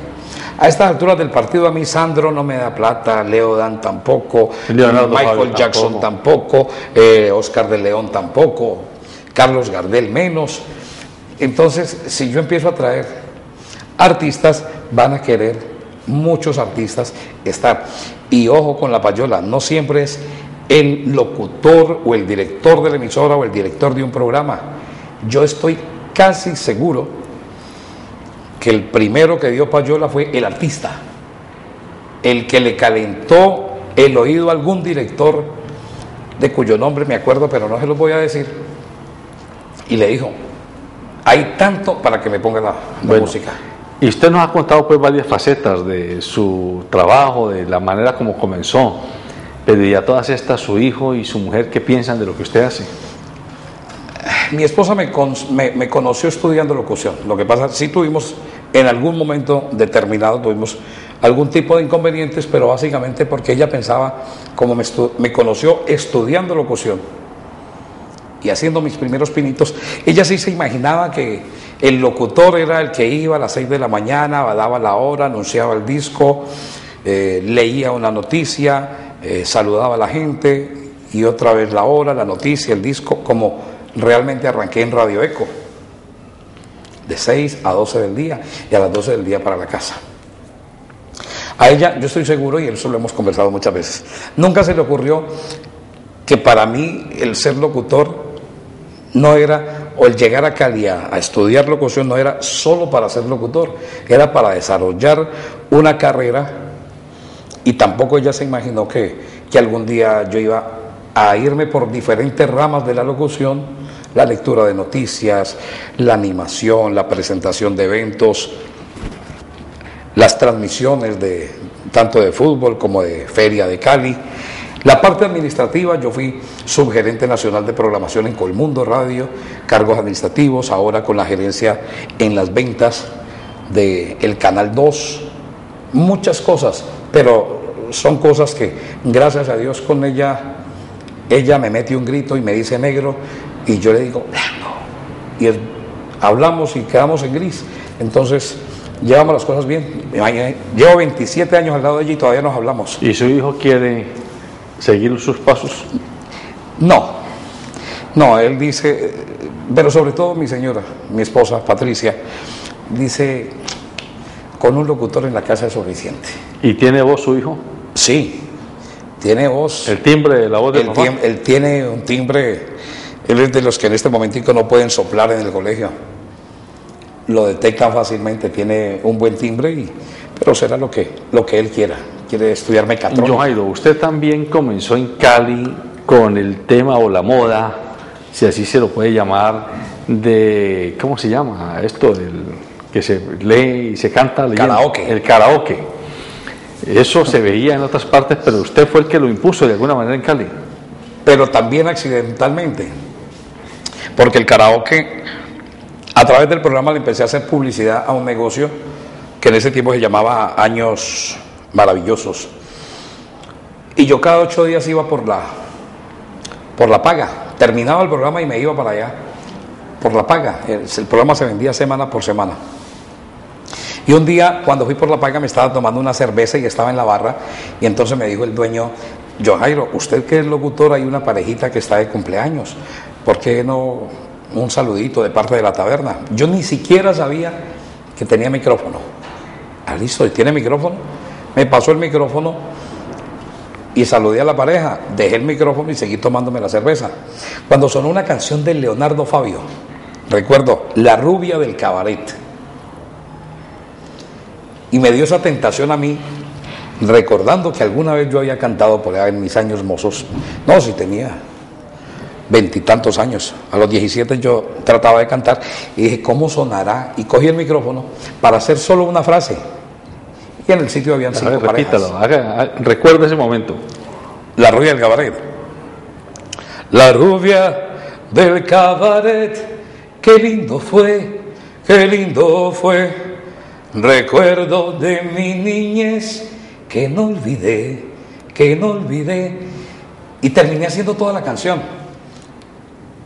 A estas alturas del partido, a mí Sandro no me da plata, Leo Dan tampoco, Michael Jackson tampoco, Oscar de León tampoco, Carlos Gardel menos. Entonces, si yo empiezo a traer artistas, van a querer muchos artistas estar. Y ojo con la payola, no siempre es el locutor o el director de la emisora o el director de un programa. Yo estoy casi seguro que el primero que dio payola fue el artista, el que le calentó el oído a algún director, de cuyo nombre me acuerdo, pero no se los voy a decir, y le dijo, hay tanto para que me ponga la música. Y usted nos ha contado pues varias facetas de su trabajo, de la manera como comenzó, pero y a todas estas, su hijo y su mujer, ¿qué piensan de lo que usted hace? Mi esposa me conoció estudiando locución. Lo que pasa, sí tuvimos, en algún momento determinado, tuvimos algún tipo de inconvenientes, pero básicamente porque ella pensaba, como me conoció estudiando locución y haciendo mis primeros pinitos, ella sí se imaginaba que el locutor era el que iba a las 6 de la mañana, daba la hora, anunciaba el disco, leía una noticia, saludaba a la gente y otra vez la hora, la noticia, el disco, como realmente arranqué en Radio Eco, de 6 a 12 del día y a las 12 del día para la casa. A ella, yo estoy seguro, y eso lo hemos conversado muchas veces, nunca se le ocurrió que para mí el ser locutor no era, o el llegar a Cali a estudiar locución no era solo para ser locutor, era para desarrollar una carrera, y tampoco ella se imaginó que algún día yo iba a irme por diferentes ramas de la locución, la lectura de noticias, la animación, la presentación de eventos, las transmisiones tanto de fútbol como de Feria de Cali. La parte administrativa, yo fui subgerente nacional de programación en Colmundo Radio, cargos administrativos, ahora con la gerencia en las ventas del Canal 2, muchas cosas, pero son cosas que gracias a Dios con ella me mete un grito y me dice negro y yo le digo blanco, y hablamos y quedamos en gris. Entonces llevamos las cosas bien. Llevo 27 años al lado de ella y todavía nos hablamos. ¿Y su hijo quiere seguir sus pasos? No, él dice, pero sobre todo mi señora, mi esposa Patricia, dice, con un locutor en la casa es suficiente. ¿Y tiene voz su hijo? Sí, tiene voz. ¿El timbre de la voz de papá? Él tiene un timbre, él es de los que en este momentico no pueden soplar en el colegio. Lo detectan fácilmente, tiene un buen timbre, pero será lo que él quiera. Quiere estudiar mecatrónica. John Jairo, usted también comenzó en Cali con el tema o la moda, si así se lo puede llamar, de, ¿cómo se llama esto? Que se lee y se canta leyendo. Karaoke. El karaoke. Eso se veía en otras partes, pero usted fue el que lo impuso de alguna manera en Cali. Pero también accidentalmente, porque el karaoke, a través del programa le empecé a hacer publicidad a un negocio que en ese tiempo se llamaba Años Maravillosos, y yo cada 8 días iba por la paga, terminaba el programa y me iba para allá por la paga. El programa se vendía semana por semana, y un día cuando fui por la paga me estaba tomando una cerveza y estaba en la barra, y entonces me dijo el dueño, John Jairo, usted que es locutor, hay una parejita que está de cumpleaños, ¿por qué no un saludito de parte de la taberna? Yo ni siquiera sabía que tenía micrófono. Listo, ¿y tiene micrófono? Me pasó el micrófono y saludé a la pareja, dejé el micrófono y seguí tomándome la cerveza. Cuando sonó una canción de Leonardo Fabio, recuerdo, La rubia del cabaret, y me dio esa tentación a mí, recordando que alguna vez yo había cantado por allá en mis años mozos. No, si tenía 20 y tantos años, a los 17 yo trataba de cantar y dije, ¿cómo sonará? Y cogí el micrófono para hacer solo una frase. Y en el sitio habían 5 parejas. Repítalo, recuerda ese momento. La rubia del cabaret. La rubia del cabaret, qué lindo fue, qué lindo fue. Recuerdo de mi niñez que no olvidé, que no olvidé. Y terminé haciendo toda la canción.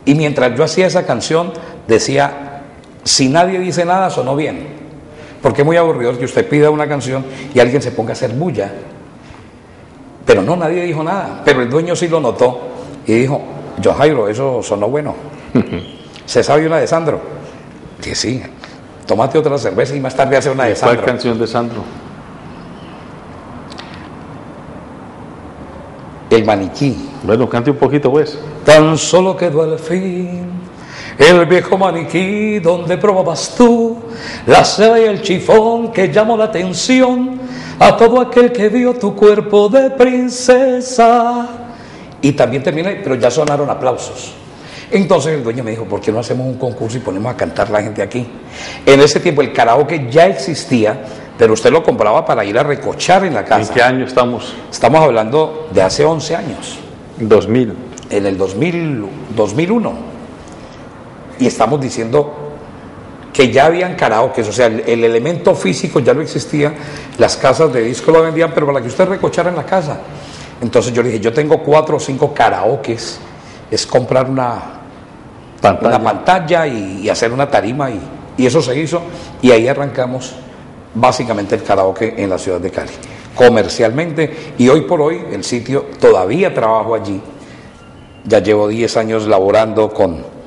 Y mientras yo hacía esa canción, decía, si nadie dice nada, sonó bien. Porque es muy aburrido que usted pida una canción y alguien se ponga a hacer bulla. Pero no, nadie dijo nada. Pero el dueño sí lo notó y dijo, John Jairo, eso sonó bueno. ¿Se sabe una de Sandro? Que sí, tómate otra cerveza y más tarde hace una de Sandro. ¿Cuál canción de Sandro? El maniquí. Bueno, cante un poquito pues. Tan solo quedó al fin el viejo maniquí donde probabas tú la seda y el chifón que llamó la atención a todo aquel que vio tu cuerpo de princesa. Y también terminé, pero ya sonaron aplausos. Entonces el dueño me dijo, ¿por qué no hacemos un concurso y ponemos a cantar la gente aquí? En ese tiempo el karaoke ya existía, pero usted lo compraba para ir a recochar en la casa. ¿En qué año estamos? Estamos hablando de hace 11 años. 2000. En el 2001. y estamos diciendo que ya habían karaokes, o sea, el elemento físico ya no existía, las casas de disco lo vendían, pero para que usted recochara en la casa. Entonces yo le dije, yo tengo 4 o 5 karaokes, es comprar una pantalla y hacer una tarima, y eso se hizo, y ahí arrancamos básicamente el karaoke en la ciudad de Cali, comercialmente, y hoy por hoy el sitio, todavía trabajo allí, ya llevo 10 años laborando con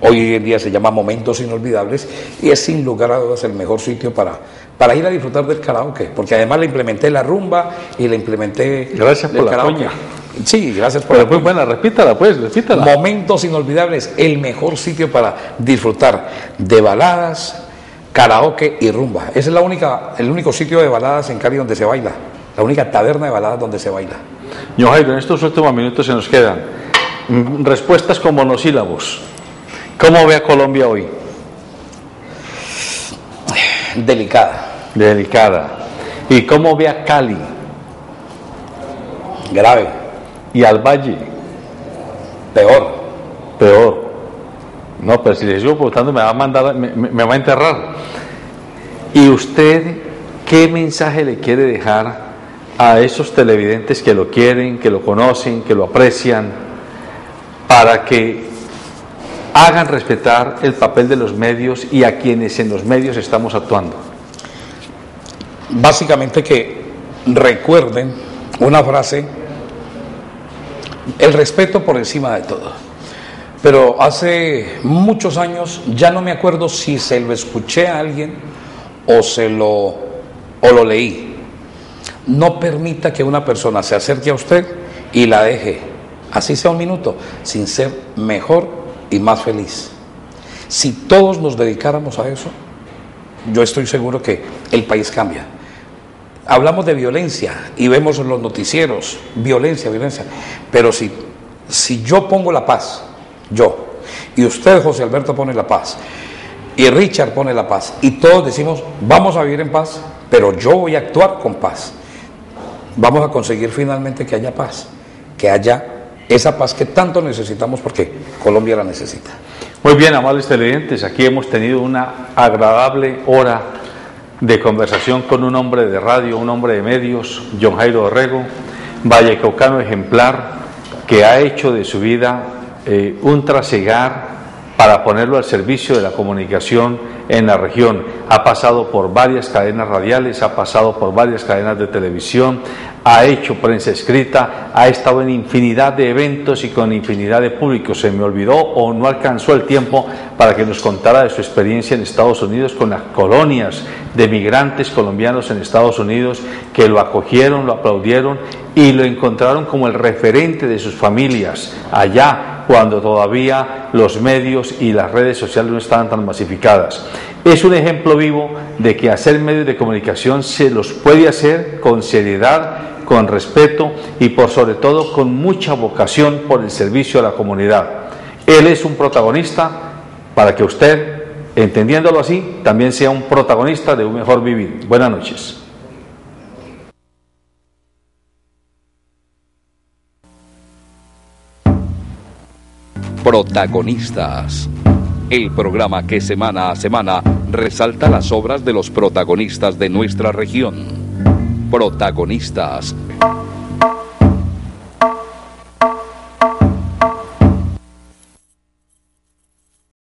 hoy en día se llama Momentos Inolvidables, y es sin lugar a dudas el mejor sitio para ir a disfrutar del karaoke, porque además le implementé la rumba y le implementé gracias por el la karaoke. cuña. Sí, gracias por Pero la muy cuña. buena, repítala. Momentos Inolvidables, el mejor sitio para disfrutar de baladas, karaoke y rumba. Ese es el único sitio de baladas en Cali donde se baila, la única taberna de baladas donde se baila. Don Jairo, en estos últimos minutos se nos quedan respuestas con monosílabos. ¿Cómo ve a Colombia hoy? Delicada. ¿Y cómo ve a Cali? Grave. ¿Y al Valle? Peor. No, pero si le sigo preguntando me va a mandar, me va a enterrar. ¿Y usted qué mensaje le quiere dejar a esos televidentes que lo quieren, que lo conocen, que lo aprecian, para que hagan respetar el papel de los medios y a quienes en los medios estamos actuando? Básicamente que recuerden una frase: el respeto por encima de todo. Pero hace muchos años, ya no me acuerdo si se lo escuché a alguien o lo leí. No permita que una persona se acerque a usted y la deje, así sea un minuto, sin ser mejor y más feliz. Si todos nos dedicáramos a eso, yo estoy seguro que el país cambia. Hablamos de violencia y vemos en los noticieros violencia, pero si yo pongo la paz, y usted, José Alberto, pone la paz, y Richard pone la paz, y todos decimos vamos a vivir en paz, pero yo voy a actuar con paz, vamos a conseguir finalmente que haya paz, que haya esa paz que tanto necesitamos, porque Colombia la necesita. Muy bien, amables televidentes, aquí hemos tenido una agradable hora de conversación con un hombre de radio, un hombre de medios, John Jairo Orrego, vallecaucano ejemplar, que ha hecho de su vida un trasegar para ponerlo al servicio de la comunicación en la región. Ha pasado por varias cadenas radiales, ha pasado por varias cadenas de televisión, ha hecho prensa escrita, ha estado en infinidad de eventos y con infinidad de públicos. Se me olvidó o no alcanzó el tiempo para que nos contara de su experiencia en Estados Unidos con las colonias de migrantes colombianos en Estados Unidos que lo acogieron, lo aplaudieron y lo encontraron como el referente de sus familias allá, cuando todavía los medios y las redes sociales no estaban tan masificadas. Es un ejemplo vivo de que hacer medios de comunicación se los puede hacer con seriedad, con respeto y por sobre todo con mucha vocación por el servicio a la comunidad. Él es un protagonista para que usted, entendiéndolo así, también sea un protagonista de un mejor vivir. Buenas noches. Protagonistas. El programa que semana a semana resalta las obras de los protagonistas de nuestra región. Protagonistas.